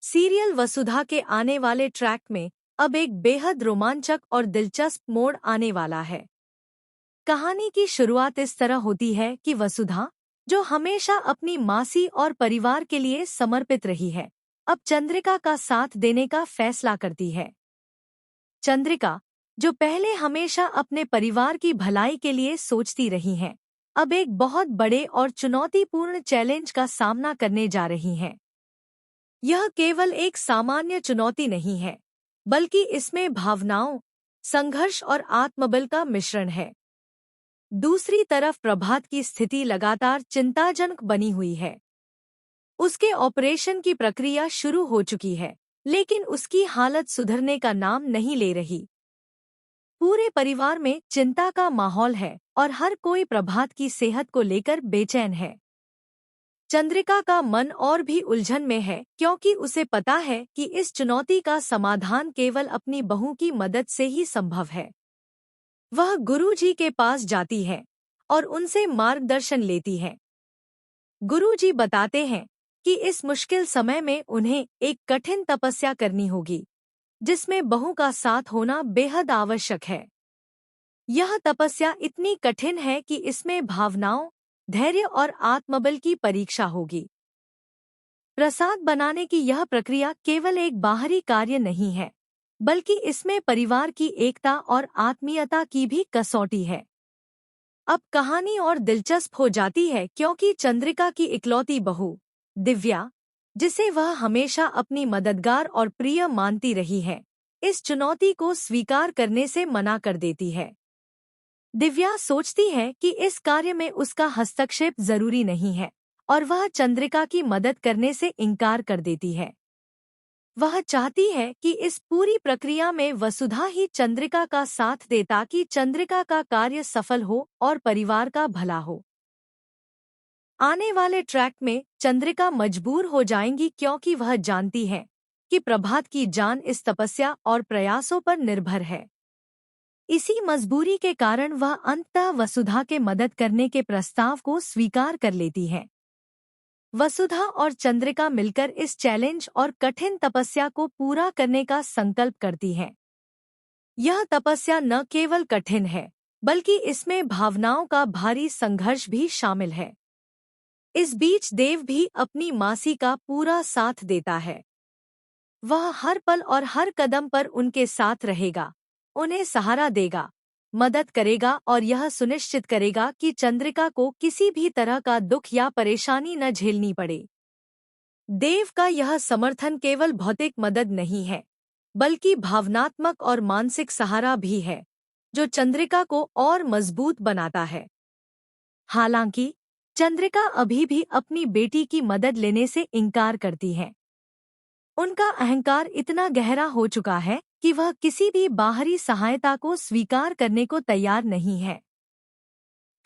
Serial वसुधा के आने वाले ट्रैक में अब एक बेहद रोमांचक और दिलचस्प मोड़ आने वाला है। कहानी की शुरुआत इस तरह होती है कि वसुधा, जो हमेशा अपनी मासी और परिवार के लिए समर्पित रही है, अब चंद्रिका का साथ देने का फैसला करती है। चंद्रिका, जो पहले हमेशा अपने परिवार की भलाई के लिए सोचती रही हैं, अब एक बहुत बड़े और चुनौतीपूर्ण चैलेंज का सामना करने जा रही हैं। यह केवल एक सामान्य चुनौती नहीं है, बल्कि इसमें भावनाओं, संघर्ष और आत्मबल का मिश्रण है। दूसरी तरफ प्रभात की स्थिति लगातार चिंताजनक बनी हुई है। उसके ऑपरेशन की प्रक्रिया शुरू हो चुकी है, लेकिन उसकी हालत सुधरने का नाम नहीं ले रही। पूरे परिवार में चिंता का माहौल है और हर कोई प्रभात की सेहत को लेकर बेचैन है। चंद्रिका का मन और भी उलझन में है, क्योंकि उसे पता है कि इस चुनौती का समाधान केवल अपनी बहू की मदद से ही संभव है। वह गुरुजी के पास जाती है और उनसे मार्गदर्शन लेती है। गुरुजी बताते हैं कि इस मुश्किल समय में उन्हें एक कठिन तपस्या करनी होगी, जिसमें बहू का साथ होना बेहद आवश्यक है। यह तपस्या इतनी कठिन है कि इसमें भावनाओं, धैर्य और आत्मबल की परीक्षा होगी। प्रसाद बनाने की यह प्रक्रिया केवल एक बाहरी कार्य नहीं है, बल्कि इसमें परिवार की एकता और आत्मीयता की भी कसौटी है। अब कहानी और दिलचस्प हो जाती है, क्योंकि चंद्रिका की इकलौती बहू दिव्या, जिसे वह हमेशा अपनी मददगार और प्रिय मानती रही है, इस चुनौती को स्वीकार करने से मना कर देती है। दिव्या सोचती है कि इस कार्य में उसका हस्तक्षेप जरूरी नहीं है और वह चंद्रिका की मदद करने से इनकार कर देती है। वह चाहती है कि इस पूरी प्रक्रिया में वसुधा ही चंद्रिका का साथ दे, ताकि चंद्रिका का कार्य सफल हो और परिवार का भला हो। आने वाले ट्रैक में चंद्रिका मजबूर हो जाएंगी, क्योंकि वह जानती है कि प्रभात की जान इस तपस्या और प्रयासों पर निर्भर है। इसी मजबूरी के कारण वह अंततः वसुधा के मदद करने के प्रस्ताव को स्वीकार कर लेती है। वसुधा और चंद्रिका मिलकर इस चैलेंज और कठिन तपस्या को पूरा करने का संकल्प करती हैं। यह तपस्या न केवल कठिन है, बल्कि इसमें भावनाओं का भारी संघर्ष भी शामिल है। इस बीच देव भी अपनी मासी का पूरा साथ देता है। वह हर पल और हर कदम पर उनके साथ रहेगा, उन्हें सहारा देगा, मदद करेगा और यह सुनिश्चित करेगा कि चंद्रिका को किसी भी तरह का दुख या परेशानी न झेलनी पड़े। देव का यह समर्थन केवल भौतिक मदद नहीं है, बल्कि भावनात्मक और मानसिक सहारा भी है, जो चंद्रिका को और मजबूत बनाता है। हालांकि चंद्रिका अभी भी अपनी बेटी की मदद लेने से इनकार करती है। उनका अहंकार इतना गहरा हो चुका है कि वह किसी भी बाहरी सहायता को स्वीकार करने को तैयार नहीं है।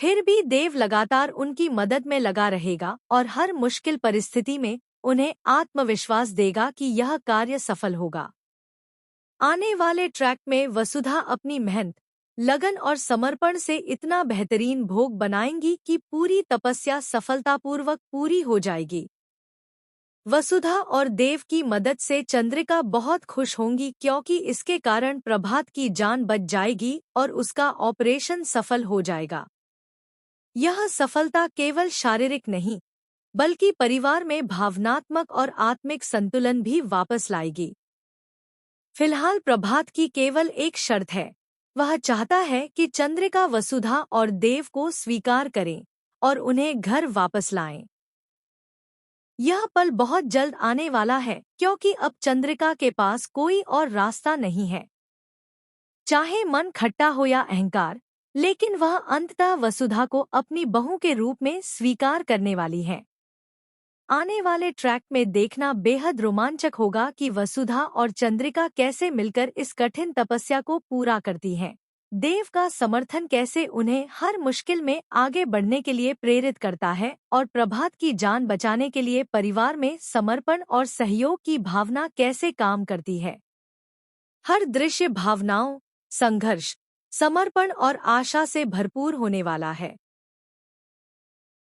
फिर भी देव लगातार उनकी मदद में लगा रहेगा और हर मुश्किल परिस्थिति में उन्हें आत्मविश्वास देगा कि यह कार्य सफल होगा। आने वाले ट्रैक में वसुधा अपनी मेहनत, लगन और समर्पण से इतना बेहतरीन भोग बनाएंगी कि पूरी तपस्या सफलतापूर्वक पूरी हो जाएगी। वसुधा और देव की मदद से चंद्रिका बहुत खुश होंगी, क्योंकि इसके कारण प्रभात की जान बच जाएगी और उसका ऑपरेशन सफल हो जाएगा। यह सफलता केवल शारीरिक नहीं, बल्कि परिवार में भावनात्मक और आत्मिक संतुलन भी वापस लाएगी। फिलहाल प्रभात की केवल एक शर्त है। वह चाहता है कि चंद्रिका वसुधा और देव को स्वीकार करें और उन्हें घर वापस लाएं। यह पल बहुत जल्द आने वाला है, क्योंकि अब चंद्रिका के पास कोई और रास्ता नहीं है। चाहे मन खट्टा हो या अहंकार, लेकिन वह अंततः वसुधा को अपनी बहू के रूप में स्वीकार करने वाली है। आने वाले ट्रैक में देखना बेहद रोमांचक होगा कि वसुधा और चंद्रिका कैसे मिलकर इस कठिन तपस्या को पूरा करती हैं। देव का समर्थन कैसे उन्हें हर मुश्किल में आगे बढ़ने के लिए प्रेरित करता है और प्रभात की जान बचाने के लिए परिवार में समर्पण और सहयोग की भावना कैसे काम करती है। हर दृश्य भावनाओं, संघर्ष, समर्पण और आशा से भरपूर होने वाला है।